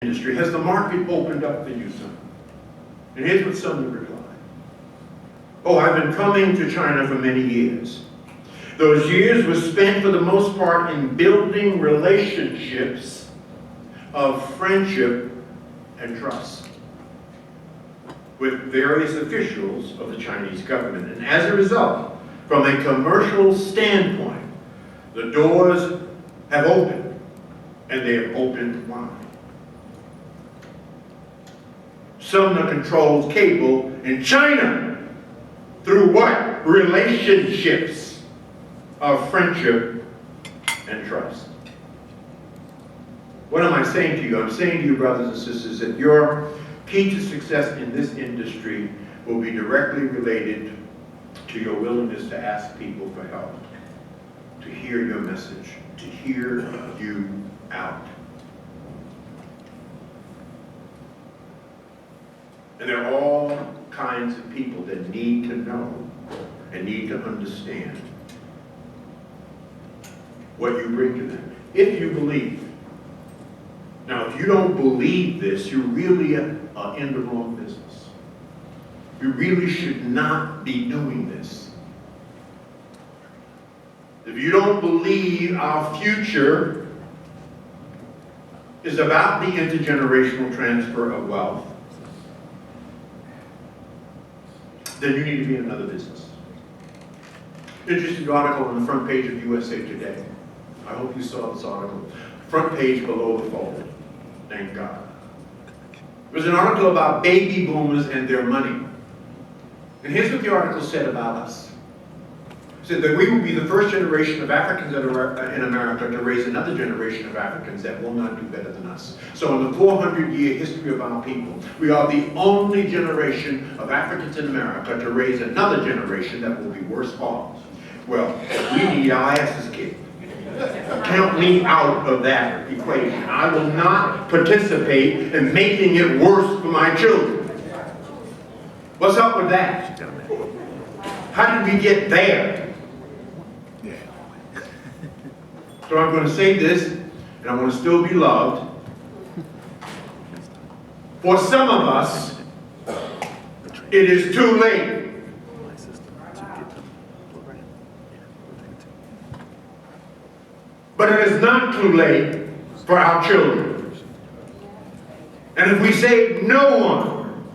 industry? Has the market opened up for you, son? And here's what some reply. Oh, I've been coming to China for many years. Those years were spent for the most part in building relationships of friendship and trust with various officials of the Chinese government. And as a result, from a commercial standpoint, the doors have opened, and they have opened wide. Sumner controls cable in China through what? Relationships of friendship and trust. What am I saying to you? I'm saying to you, brothers and sisters, that your key to success in this industry will be directly related to your willingness to ask people for help, to hear your message, to hear you out. And there are all kinds of people that need to know and need to understand what you bring to them, if you believe. Now, if you don't believe this, you really are in the wrong business. You really should not be doing this. If you don't believe our future is about the intergenerational transfer of wealth, then you need to be in another business. Interesting article on the front page of USA Today. I hope you saw this article. Front page below the fold. Thank God. It was an article about baby boomers and their money. And here's what the article said about us. It said that we will be the first generation of Africans in America to raise another generation of Africans that will not do better than us. So in the 400-year history of our people, we are the only generation of Africans in America to raise another generation that will be worse off. Well, we need our asses kicked. Count me out of that equation. I will not participate in making it worse for my children. What's up with that? How did we get there? So I'm going to say this, and I want to still be loved. For some of us, it is too late. But it is not too late for our children. And if we save no one,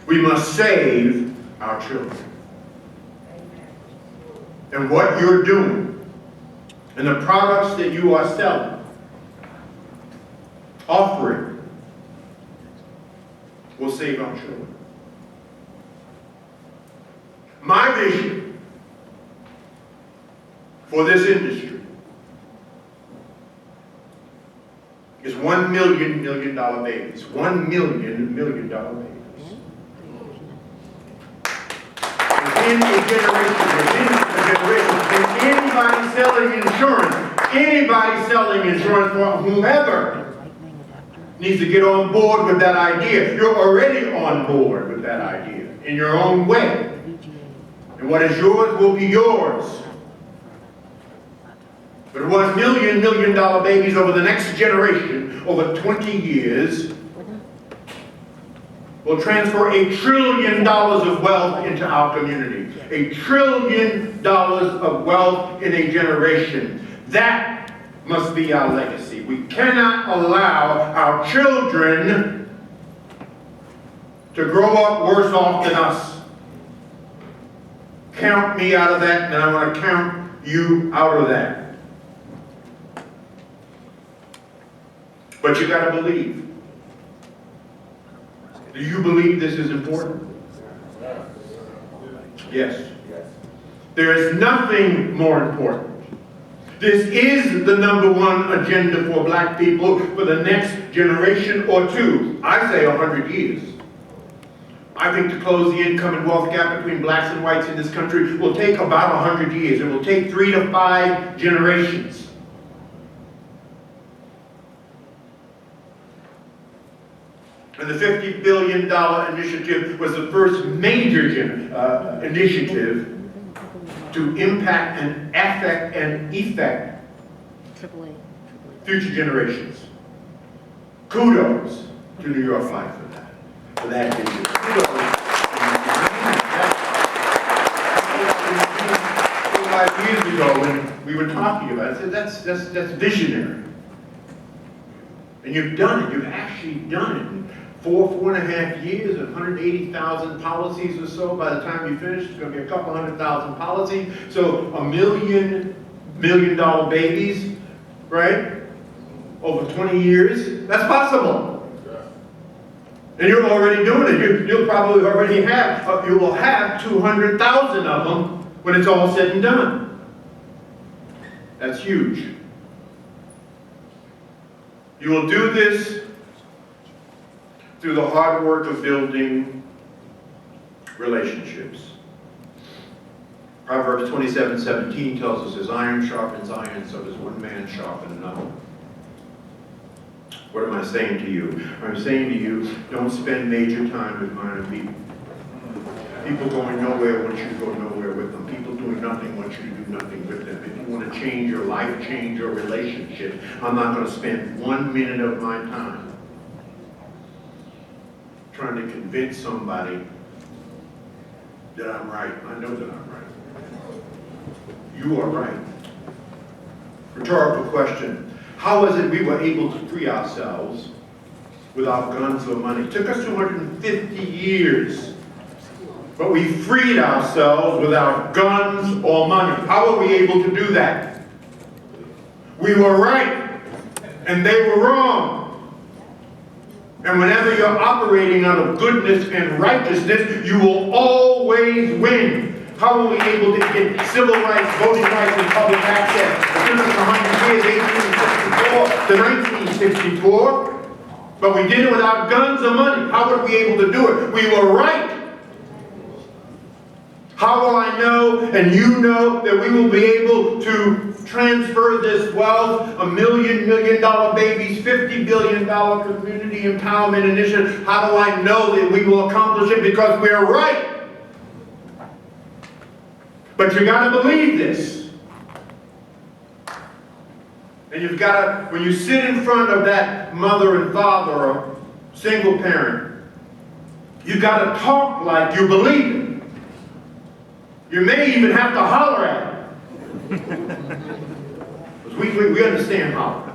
we must save our children. And what you're doing, and the products that you are selling, offering, will save our children. My vision for this industry is $1 million babies. $1 million babies. Within a generation, and anybody selling insurance for whomever needs to get on board with that idea. You're already on board with that idea in your own way. And what is yours will be yours. But $1 million babies over the next generation, over 20 years, will transfer $1 trillion of wealth into our community. $1 trillion of wealth in a generation. That must be our legacy. We cannot allow our children to grow up worse off than us. Count me out of that, and I want to count you out of that. But you got to believe. Do you believe this is important? Yes. There is nothing more important. This is the #1 agenda for black people for the next generation or two. I say 100 years. I think to close the income and wealth gap between blacks and whites in this country will take about 100 years. It will take 3 to 5 generations. And the $50 billion initiative was the first major initiative to impact and affect future generations. Kudos to New York Life for that vision. Kudos. 5 years ago when we were talking about it, I said, that's visionary. And you've done it. You've actually done it. In 4.5 years, 180,000 policies or so. By the time you finish, it's going to be a couple 100,000 policies. So $1 million babies, right? Over 20 years. That's possible. And you're already doing it. You'll probably already have, you will have 200,000 of them when it's all said and done. That's huge. You will do this through the hard work of building relationships. Proverbs 27:17 tells us, as iron sharpens iron, so does one man sharpen another. What am I saying to you? I'm saying to you, don't spend major time with minor people. People going nowhere want you to go nowhere with them. People doing nothing want you to do nothing with them. If you want to change your life, change your relationship, I'm not going to spend 1 minute of my time trying to convince somebody that I'm right. I know that I'm right. You are right. Rhetorical question. How is it we were able to free ourselves without guns or money? It took us 250 years. But we freed ourselves without guns or money. How were we able to do that? We were right, and they were wrong. And whenever you're operating out of goodness and righteousness, you will always win. How were we able to get civil rights, voting rights, and public access? It took us 100 years, 1864 to 1964. But we did it without guns or money. How were we able to do it? We were right. How will I know, and you know, that we will be able to transfer this wealth, $1 million babies, $50 billion community empowerment initiative? How do I know that we will accomplish it? Because we're right. But you got to believe this. And you've got to, when you sit in front of that mother and father or single parent, you've got to talk like you believe it. You may even have to holler at them. We understand hollering.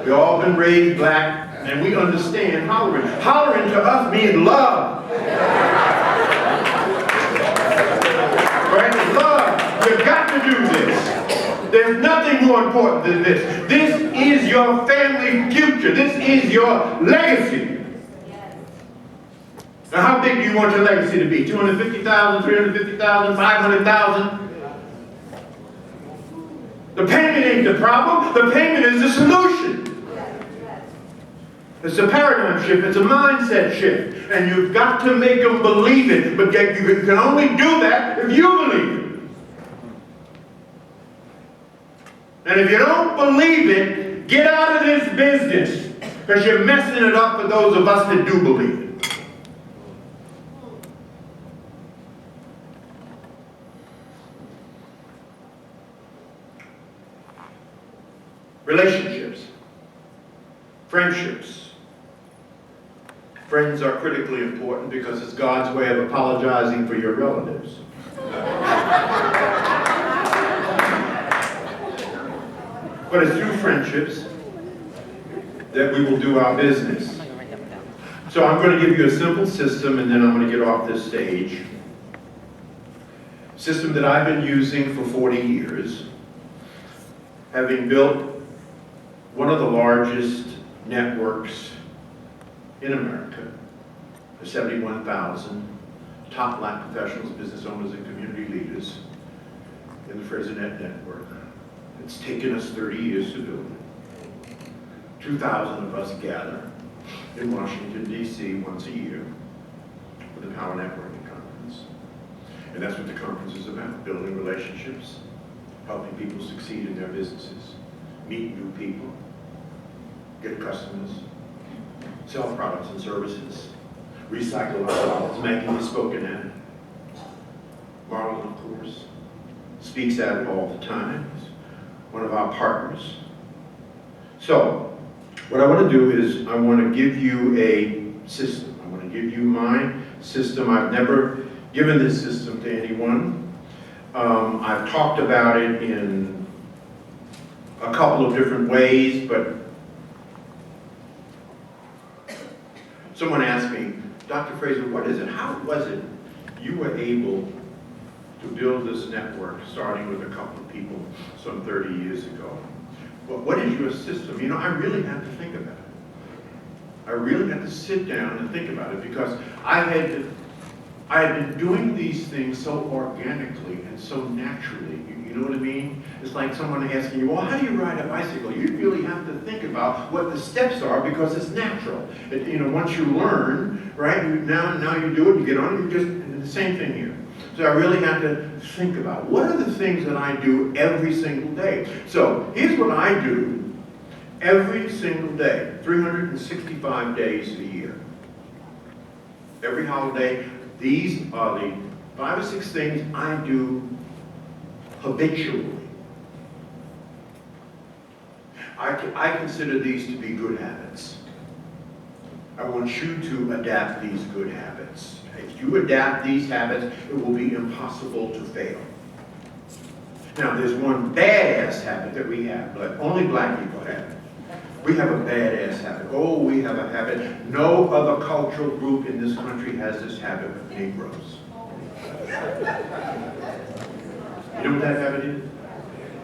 We've all been raised black, and we understand hollering. Hollering to us means love. Right? Love. You've got to do this. There's nothing more important than this. This is your family future. This is your legacy. Now, how big do you want your legacy to be? 250,000, 350,000, 500,000? The payment ain't the problem. The payment is the solution. It's a paradigm shift. It's a mindset shift. And you've got to make them believe it. But you can only do that if you believe it. And if you don't believe it, get out of this business. Because you're messing it up for those of us that do believe it. Relationships, friendships. Friends are critically important because it's God's way of apologizing for your relatives. But it's through friendships that we will do our business. So I'm going to give you a simple system, and then I'm going to get off this stage. System that I've been using for 40 years, having built one of the largest networks in America, the 71,000 top black professionals, business owners, and community leaders in the Fraser network. It's taken us 30 years to build it. 2,000 of us gather in Washington, D.C. once a year for the Power Networking Conference. And that's what the conference is about, building relationships, helping people succeed in their businesses, meet new people, get customers, sell products and services, recycle our products. Maggie has spoken at it. Marlon, of course, speaks at it all the time. He's one of our partners. So, What I want to do is I want to give you a system. I want to give you my system. I've never given this system to anyone. I've talked about it in a couple of different ways, but someone asked me, Dr. Fraser, what is it? How was it you were able to build this network starting with a couple of people some 30 years ago? Well, what is your system? You know, I really had to think about it. I really had to sit down and think about it because I had been doing these things so organically and so naturally. You know what I mean? It's like someone asking you, well, how do you ride a bicycle? You really have to think about what the steps are because it's natural. You know, once you learn, right, now you do it, you get on it, you just, and the same thing here. So I really had to think about what are the things that I do every single day. So here's what I do every single day, 365 days a year. Every holiday, these are the 5 or 6 things I do habitually. I consider these to be good habits. I want you to adapt these good habits. If you adapt these habits, it will be impossible to fail. Now, there's one badass habit that we have, but only black people have it. We have a badass habit. Oh, we have a habit. No other cultural group in this country has this habit of Negroes. You know what that habit is?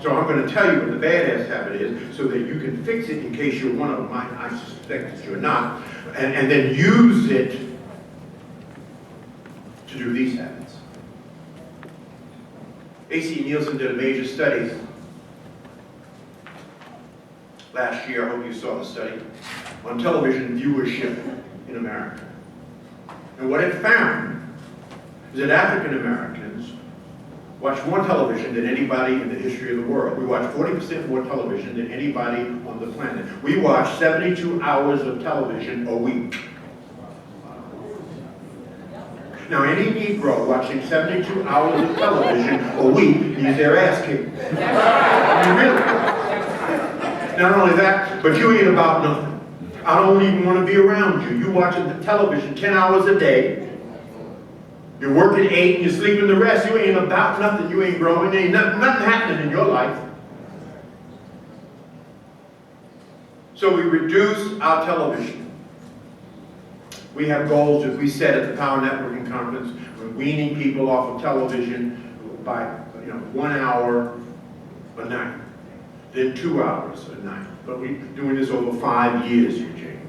So I'm going to tell you what the badass habit is so that you can fix it in case you're one of them. I suspect that you're not. And then use it to do these habits. A.C. Nielsen did a major study last year, I hope you saw the study, on television viewership in America. And what it found is that African Americans watch more television than anybody in the history of the world. We watch 40% more television than anybody on the planet. We watch 72 hours of television a week. Now, any Negro watching 72 hours of television a week needs their ass kicked. I mean, really. Not only that, but you ain't about nothing. I don't even want to be around you. You watching the television 10 hours a day. You're working 8 and you're sleeping the rest. You ain't about nothing. You ain't growing. Ain't nothing happening in your life. So we reduce our television. We have goals that we set at the Power Networking Conference. We're weaning people off of television by 1 hour a night, then 2 hours a night. But we're doing this over 5 years, Eugene.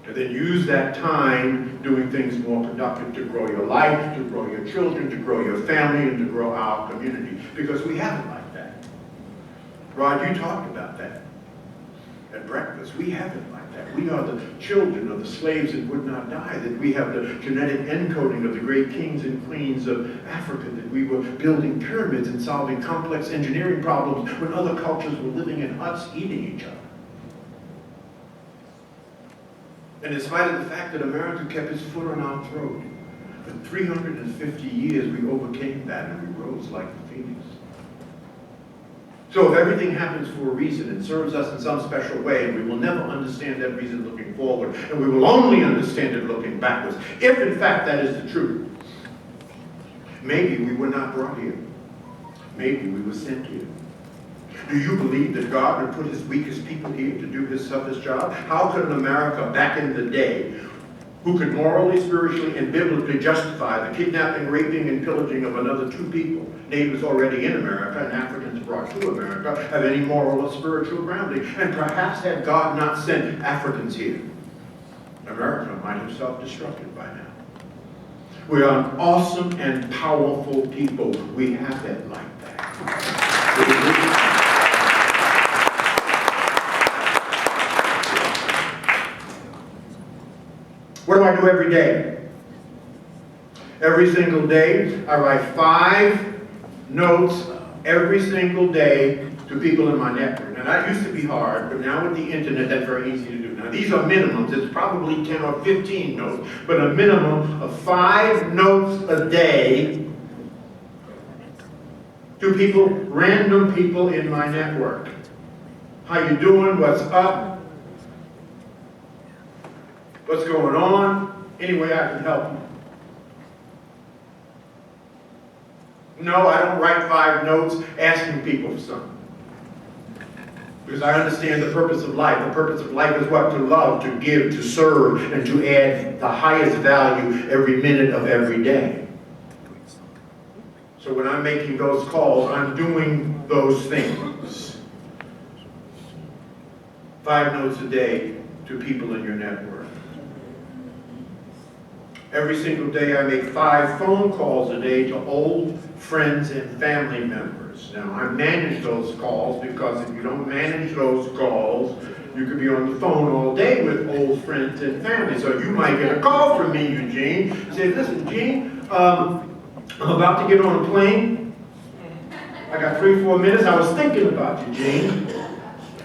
And then use that time doing things more productive to grow your life, to grow your children, to grow your family, and to grow our community. Because we have it like that. Rod, you talked about that at breakfast. We have it like that. We are the children of the slaves that would not die, that we have the genetic encoding of the great kings and queens of Africa, that we were building pyramids and solving complex engineering problems when other cultures were living in huts eating each other. And in spite of the fact that America kept its foot on our throat, for 350 years we overcame that and we rose like the phoenix. So if everything happens for a reason and serves us in some special way, and we will never understand that reason looking forward, and we will only understand it looking backwards, if in fact that is the truth, maybe we were not brought here. Maybe we were sent here. Do you believe that God would put his weakest people here to do his toughest job? How could an America back in the day, who could morally, spiritually, and biblically justify the kidnapping, raping, and pillaging of another 2 people, natives already in America and Africans brought to America, have any moral or spiritual grounding? And perhaps had God not sent Africans here, America might have self-destructed by now. We are an awesome and powerful people. We have it like that. What do I do every day? Every single day, I write 5 notes every single day to people in my network. Now, that used to be hard, but now with the internet, that's very easy to do. Now, these are minimums. It's probably 10 or 15 notes, but a minimum of 5 notes a day to people, random people in my network. How you doing? What's up? What's going on? Any way I can help you? No, I don't write 5 notes asking people for something. Because I understand the purpose of life. The purpose of life is what? To love, to give, to serve, and to add the highest value every minute of every day. So when I'm making those calls, I'm doing those things. 5 notes a day to people in your network. Every single day I make 5 phone calls a day to old friends and family members. Now I manage those calls because if you don't manage those calls, you could be on the phone all day with old friends and family. So you might get a call from me, Eugene. Say, listen, Gene, I'm about to get on a plane. I got 3-4 minutes. I was thinking about you, Gene.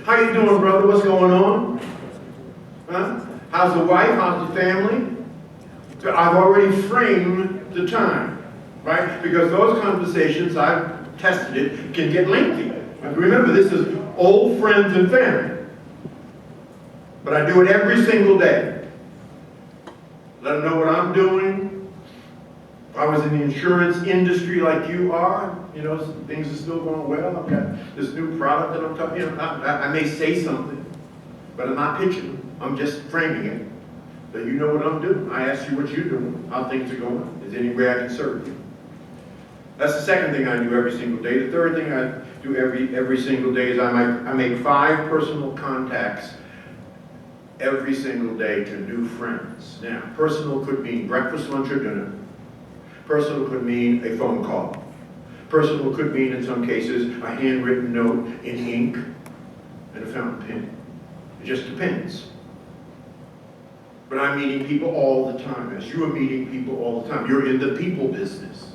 How you doing, brother? What's going on? Huh? How's the wife? How's the family? I've already framed the time, right? Because those conversations, I've tested it, can get lengthy. Remember, this is old friends and family. But I do it every single day. Let them know what I'm doing. If I was in the insurance industry like you are, you know, things are still going well. I've got this new product that I'm talking about. I may say something, but I'm not pitching. I'm just framing it. So you know what I'm doing. I ask you what you're doing, how things are going. Is there any way I can serve you? That's the second thing I do every single day. The third thing I do every single day is I make 5 personal contacts every single day to new friends. Now, personal could mean breakfast, lunch, or dinner. Personal could mean a phone call. Personal could mean, in some cases, a handwritten note in ink and a fountain pen. It just depends. But I'm meeting people all the time, as you are meeting people all the time. You're in the people business.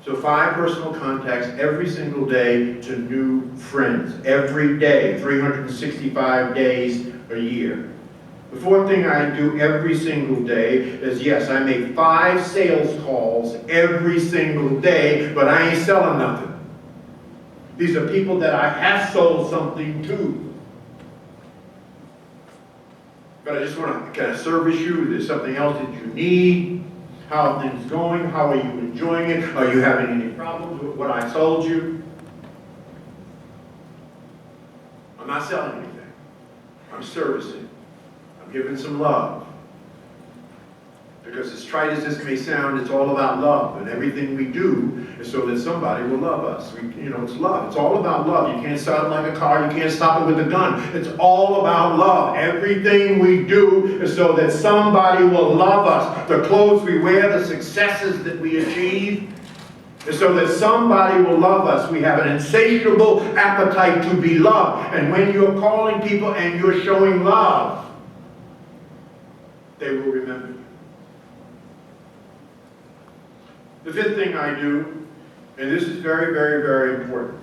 So 5 personal contacts every single day to new friends. Every day, 365 days a year. The fourth thing I do every single day is, yes, I make 5 sales calls every single day, but I ain't selling nothing. These are people that I have sold something to. But I just want to kind of service you. Is there something else that you need? How are things going? How are you enjoying it? Are you having any problems with what I told you? I'm not selling anything. I'm servicing. I'm giving some love. Because as trite as this may sound, it's all about love. And everything we do is so that somebody will love us. It's love. It's all about love. You can't start it like a car. You can't stop it with a gun. It's all about love. Everything we do is so that somebody will love us. The clothes we wear, the successes that we achieve, is so that somebody will love us. We have an insatiable appetite to be loved. And when you're calling people and you're showing love, they will remember you. The fifth thing I do, and this is very, very, very important.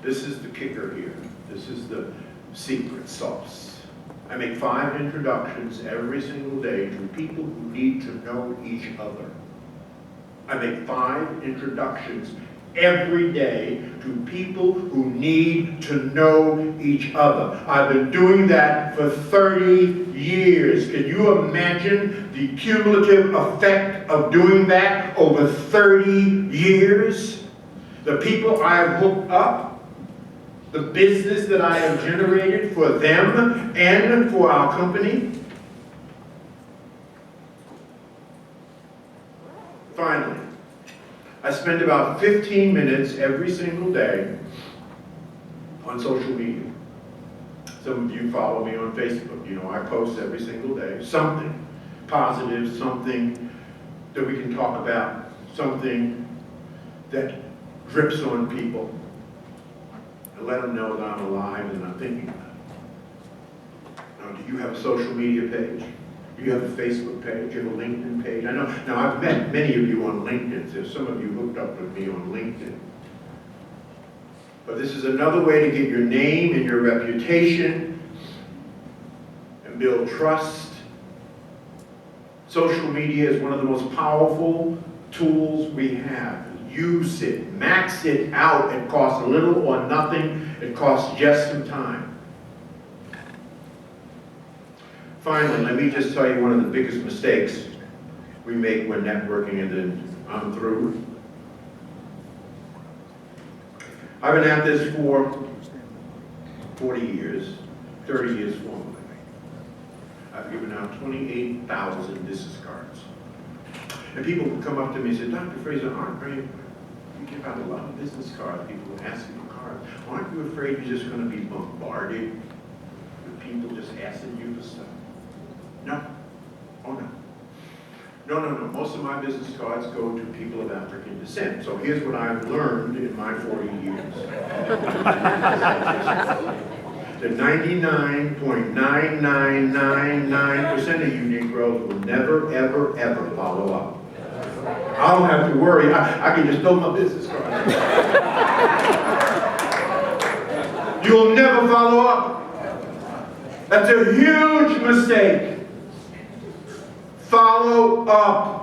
This is the kicker here. This is the secret sauce. I make 5 introductions every single day to people who need to know each other. I make 5 introductions every day to people who need to know each other. I've been doing that for 30 years. Can you imagine the cumulative effect of doing that over 30 years? The people I have hooked up, the business that I have generated for them and for our company. Finally, I spend about 15 minutes every single day on social media. Some of you follow me on Facebook. You know, I post every single day something positive, something that we can talk about, something that drips on people, and let them know that I'm alive and I'm thinking about it. Now, do you have a social media page? Do you have a Facebook page? Do you have a LinkedIn page? I know. Now, I've met many of you on LinkedIn. There's some of you hooked up with me on LinkedIn. But this is another way to get your name and your reputation and build trust. Social media is one of the most powerful tools we have. Use it. Max it out. It costs little or nothing. It costs just some time. Finally, let me just tell you one of the biggest mistakes we make when networking, and then I'm through. I've been at this for 40 years, 30 years formally. I've given out 28,000 business cards. And people would come up to me and say, Dr. Fraser, you give out a lot of business cards. People will ask you for cards. Aren't you afraid you're just going to be bombarded with people just asking you for stuff? No. Oh, no. No. Most of my business cards go to people of African descent. So here's what I've learned in my 40 years. The 99.9999% of you Negroes will never, ever, ever follow up. I don't have to worry. I can just throw my business card. You'll never follow up. That's a huge mistake. Follow up.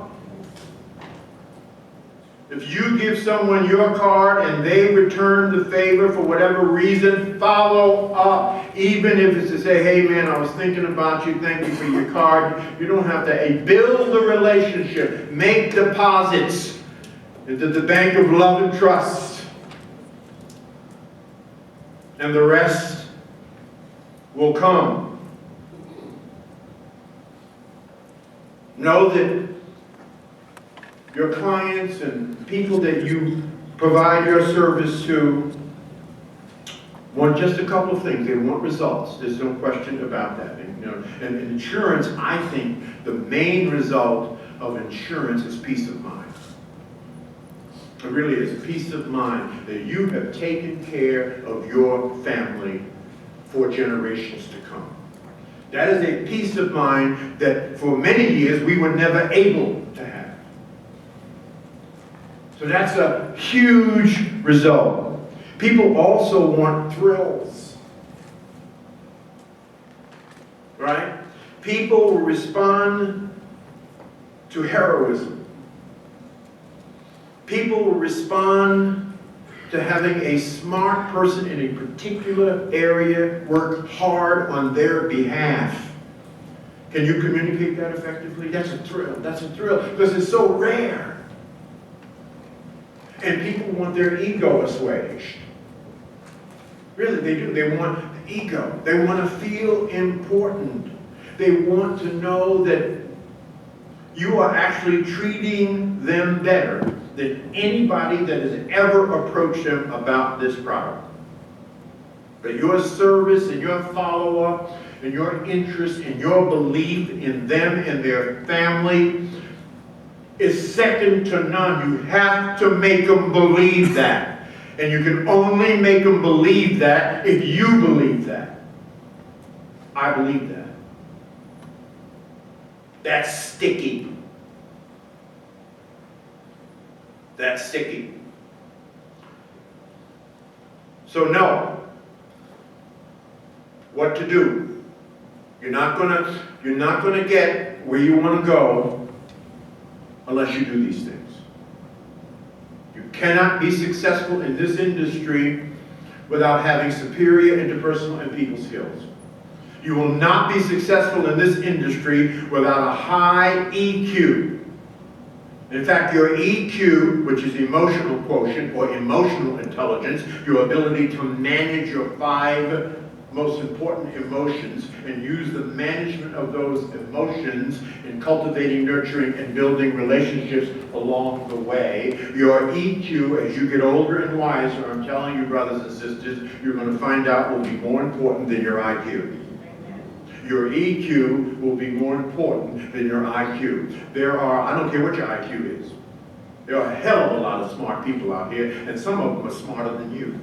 If you give someone your card and they return the favor for whatever reason, follow up. Even if it's to say, hey man, I was thinking about you, thank you for your card. You don't have to build the relationship. Make deposits into the bank of love and trust. And the rest will come. Know that your clients and people that you provide your service to want just a couple of things. They want results. There's no question about that. And insurance, I think the main result of insurance is peace of mind. It really is peace of mind that you have taken care of your family for generations to come. That is a peace of mind that for many years we were never able to have. So that's a huge result. People also want thrills. Right? People will respond to heroism. People will respond to having a smart person in a particular area work hard on their behalf. Can you communicate that effectively? That's a thrill. That's a thrill because it's so rare. And people want their ego assuaged. Really, they do. They want ego. They want to feel important. They want to know that you are actually treating them better than anybody that has ever approached them about this product. But your service and your follow-up and your interest and your belief in them and their family is second to none. You have to make them believe that. And you can only make them believe that if you believe that. I believe that. That's sticky. That's sticky. So know what to do. You're not gonna get where you want to go unless you do these things. You cannot be successful in this industry without having superior interpersonal and people skills. You will not be successful in this industry without a high EQ. In fact, your EQ, which is emotional quotient or emotional intelligence, your ability to manage your 5 most important emotions and use the management of those emotions in cultivating, nurturing, and building relationships along the way. Your EQ, as you get older and wiser, I'm telling you, brothers and sisters, you're going to find out will be more important than your IQ. Your EQ will be more important than your IQ. I don't care what your IQ is. There are a hell of a lot of smart people out here, and some of them are smarter than you.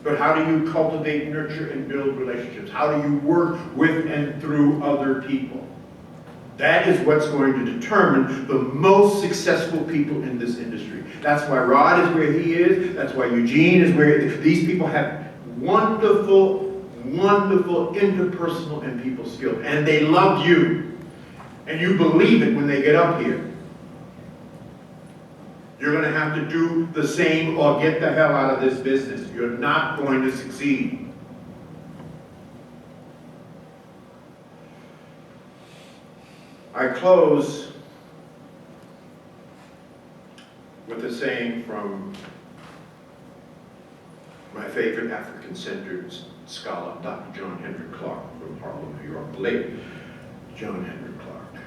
But how do you cultivate, nurture, and build relationships? How do you work with and through other people? That is what's going to determine the most successful people in this industry. That's why Rod is where he is. That's why Eugene is where he is. These people have wonderful interpersonal and people skills. And they love you. And you believe it when they get up here. You're going to have to do the same or get the hell out of this business. You're not going to succeed. I close with a saying from my favorite African-centered scholar, Dr. John Henrik Clark from Harlem, New York, the late John Henrik Clark.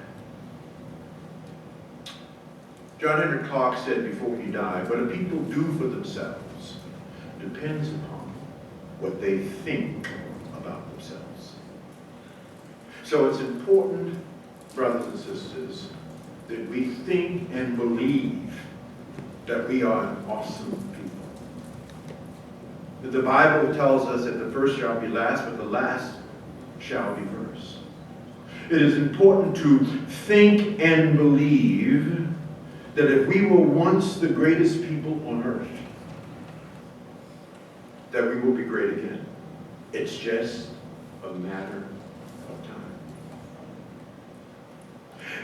John Henrik Clark said before he died, what a people do for themselves depends upon what they think about themselves. So it's important, brothers and sisters, that we think and believe that we are an awesome people. That the Bible tells us that the first shall be last, but the last shall be first. It is important to think and believe that if we were once the greatest people on earth, that we will be great again. It's just a matter of time.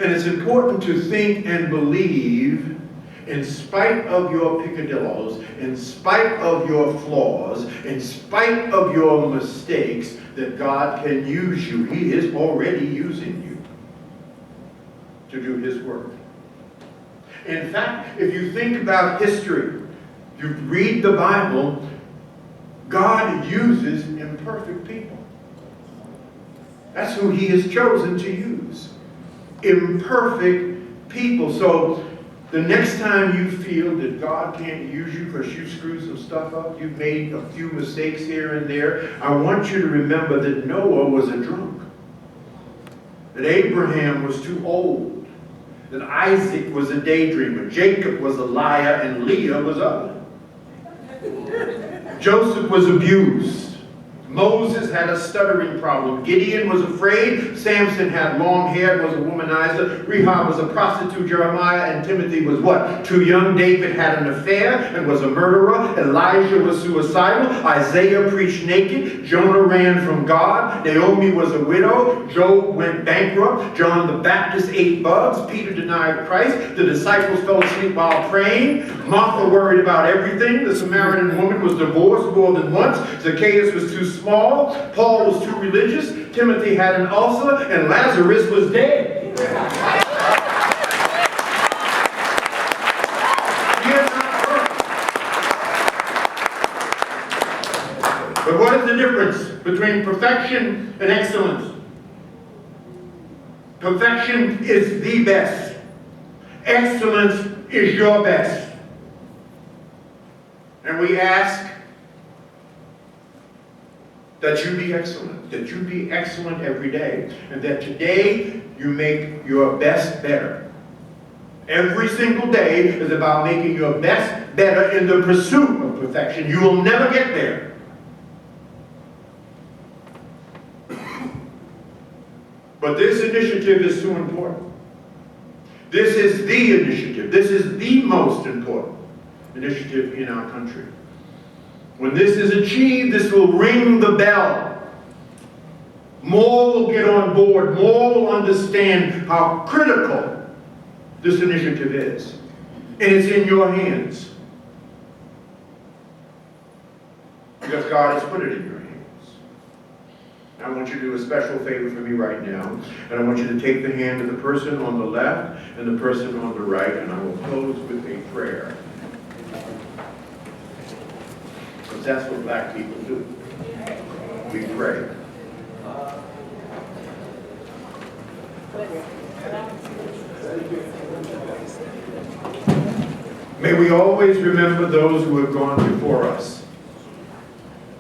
And it's important to think and believe, in spite of your picadillos, in spite of your flaws, in spite of your mistakes, that God can use you. He is already using you to do His work. In fact, if you think about history, you read the Bible, God uses imperfect people. That's who He has chosen to use. Imperfect people. So the next time you feel that God can't use you because you screwed some stuff up, you've made a few mistakes here and there, I want you to remember that Noah was a drunk. That Abraham was too old. That Isaac was a daydreamer. Jacob was a liar, and Leah was ugly. Joseph was abused. Moses had a stuttering problem. Gideon was afraid. Samson had long hair, was a womanizer. Rahab was a prostitute. Jeremiah and Timothy was what? Too young. David had an affair and was a murderer. Elijah was suicidal. Isaiah preached naked. Jonah ran from God. Naomi was a widow. Job went bankrupt. John the Baptist ate bugs. Peter denied Christ. The disciples fell asleep while praying. Martha worried about everything. The Samaritan woman was divorced more than once. Zacchaeus was too small. Paul was too religious. Timothy had an ulcer. And Lazarus was dead. But what is the difference between perfection and excellence? Perfection is the best. Excellence is your best. And we ask that you be excellent, that you be excellent every day, and that today you make your best better. Every single day is about making your best better in the pursuit of perfection. You will never get there. But this initiative is so important. This is the initiative. This is the most important initiative in our country. When this is achieved, this will ring the bell. More will get on board. More will understand how critical this initiative is. And it's in your hands. Because God has put it in your hands. I want you to do a special favor for me right now. And I want you to take the hand of the person on the left and the person on the right. And I will close with a prayer. Because that's what black people do. We pray. May we always remember those who have gone before us.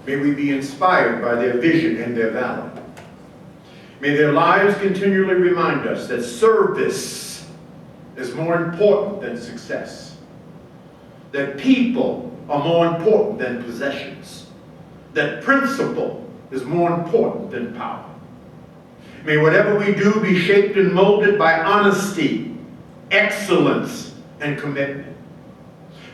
May we be inspired by their vision and their valor. May their lives continually remind us that service is more important than success. That people are more important than possessions. That principle is more important than power. May whatever we do be shaped and molded by honesty, excellence, and commitment.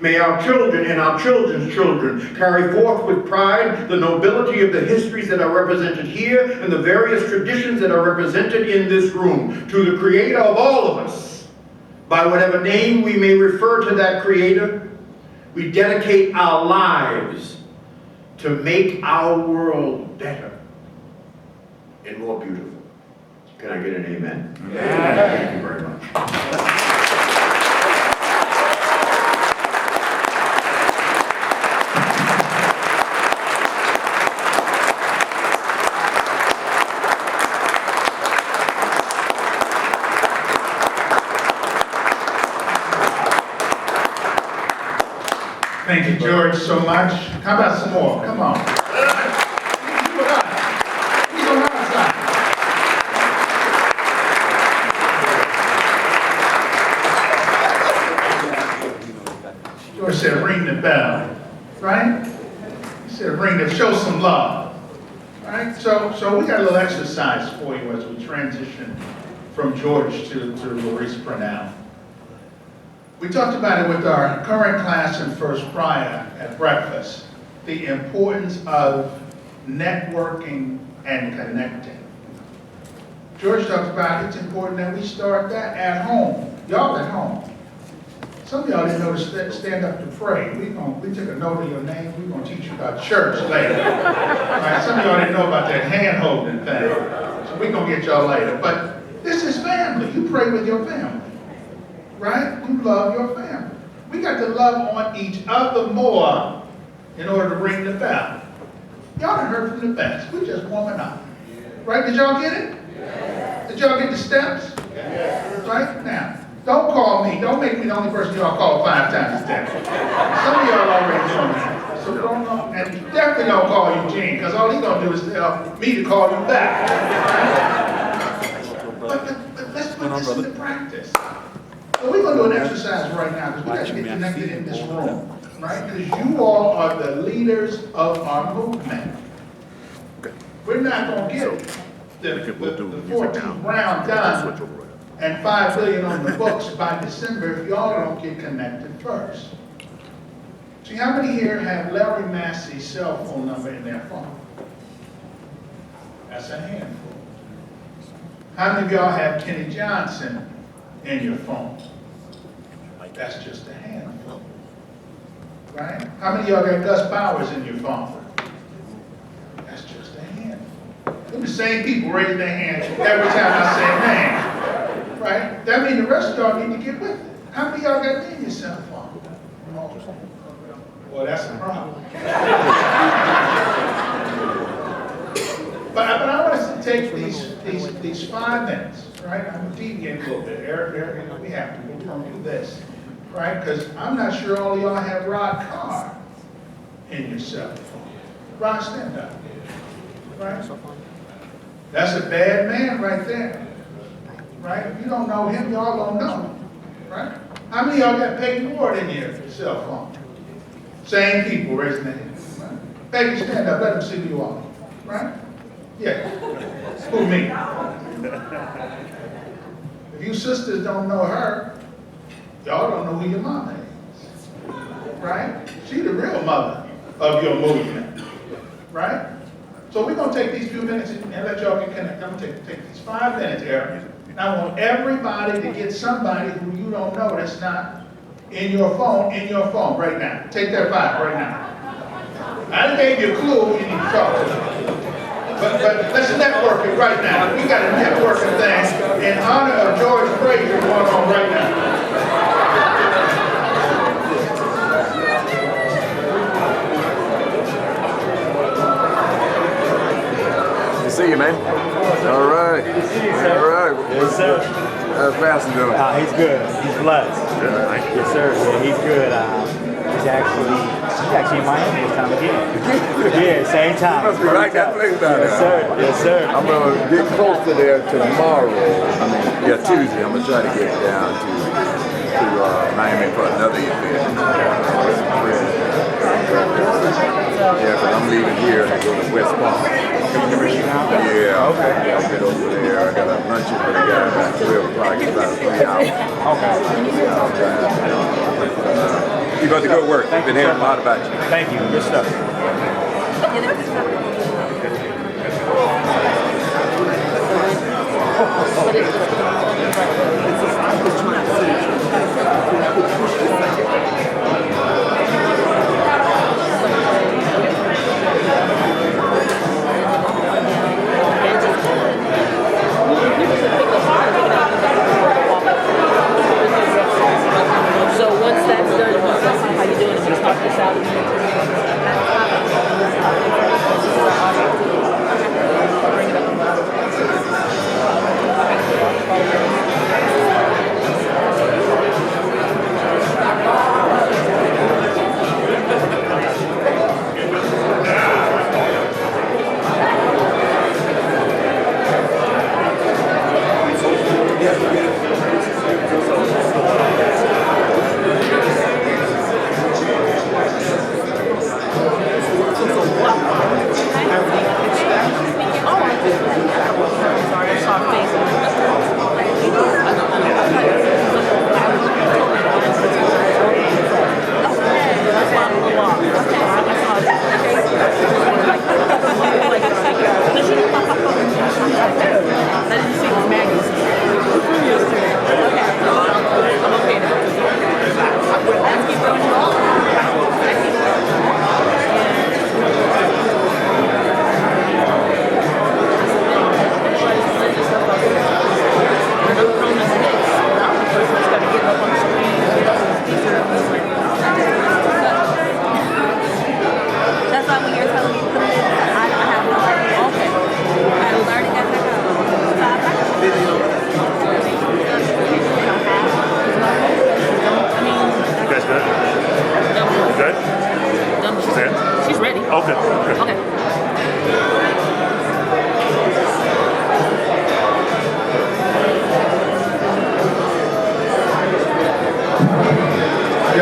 May our children and our children's children carry forth with pride the nobility of the histories that are represented here and the various traditions that are represented in this room. To the Creator of all of us, by whatever name we may refer to that Creator, we dedicate our lives to make our world better and more beautiful. Can I get an amen? Thank you very much. Thank you, George, so much. How about some more? Come on. George said, ring the bell, right? He said, ring the, show some love, right? So we got a little exercise for you as we transition from George to Maurice Purnell. We talked about it with our current class in First Prior at breakfast, the importance of networking and connecting. George talked about it's important that we start that at home. Y'all at home. Some of y'all didn't know to stand up to pray. We took a note of your name. We're going to teach you about church later. Right? Some of y'all didn't know about that hand-holding thing. So we're going to get y'all later. But this is family. You pray with your family. Right? You love your family. We got to love on each other more in order to ring the bell. Y'all done heard from the best. We just warming up. Right? Did y'all get it? Yes. Did y'all get the steps? Yes. Right? Now, don't call me. Don't make me the only person y'all call 5 times a day. Some of y'all already doing that. So don't, and definitely don't call Eugene, because all he's going to do is tell me to call you back. Right? But let's put this into practice. So we're going to do an exercise right now because we got to get connected in this room, right? Because you all are the leaders of our movement. We're not going to get the 14th round done and $5 billion on the books by December if y'all don't get connected first. See, how many here have Larry Massey's cell phone number in their phone? That's a handful. How many of y'all have Kenny Johnson in your phone? That's just a handful, right? How many of y'all got Gus Bowers in your phone? That's just a handful. They're the same people raising their hands every time I say name, right? That means the rest of y'all need to get with it. How many of y'all got me in your cell phone? Well, that's a problem. But I want us to take these 5 minutes, right? I'm going to deviate a little bit. Eric, we have to. We're going to do this, right? Because I'm not sure all of y'all have Rod Carr in your cell phone. Rod, stand up. Right? That's a bad man right there. Right? If you don't know him, y'all don't know him. Right? How many of y'all got Peggy Ward in your cell phone? Same people raising their hands. Right? Peggy, stand up. Let them see who you are. Right? Yeah. Who, me? If you sisters don't know her, y'all don't know who your mama is. Right? She the real mother of your movement. Right? So we're going to take these few minutes and let y'all get connected. I'm going to take these 5 minutes, Eric. And I want everybody to get somebody who you don't know that's not in your phone right now. Take that 5 right now. I gave you a clue who you need to talk to. But let's network it right now. We got a networking thing in honor of George Fraser going on right now. Good to see you, man. All right. Good to see you, sir. All right. Yes, sir. How's Master doing? He's good. He's blessed. Yes, sir. Yeah, he's good. He's actually in Miami this time again. Yeah, same time. You must be right that place down there. Yes, sir. Yes, sir. I'm going to get close to there tomorrow. Tuesday. I'm going to try to get down to Miami for another event. Yeah, because I'm leaving here and I go to West Palm. Yeah, okay. I'll get over there. I got a luncheon for the guys at 12 o'clock. It's about 3 hours. Okay. Keep up the good work. I've been hearing a lot about you. Thank you. Good stuff.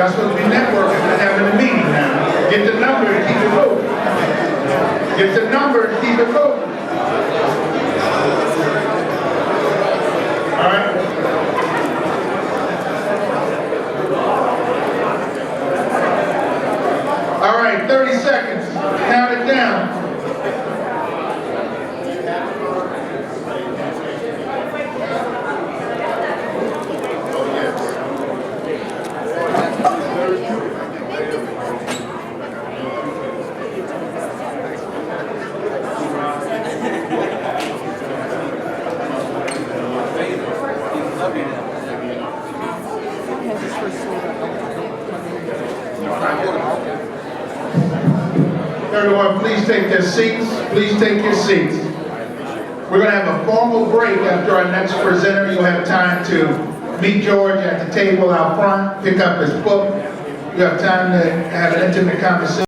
Y'all supposed to be networking and having a meeting now. Get the number and keep it moving. Get the number and keep it moving. All right? All right, 30 seconds. Count it down. Everyone, please take their seats. Please take your seats. We're going to have a formal break after our next presenter. You'll have time to meet George at the table out front, pick up his book. You have time to have an intimate conversation.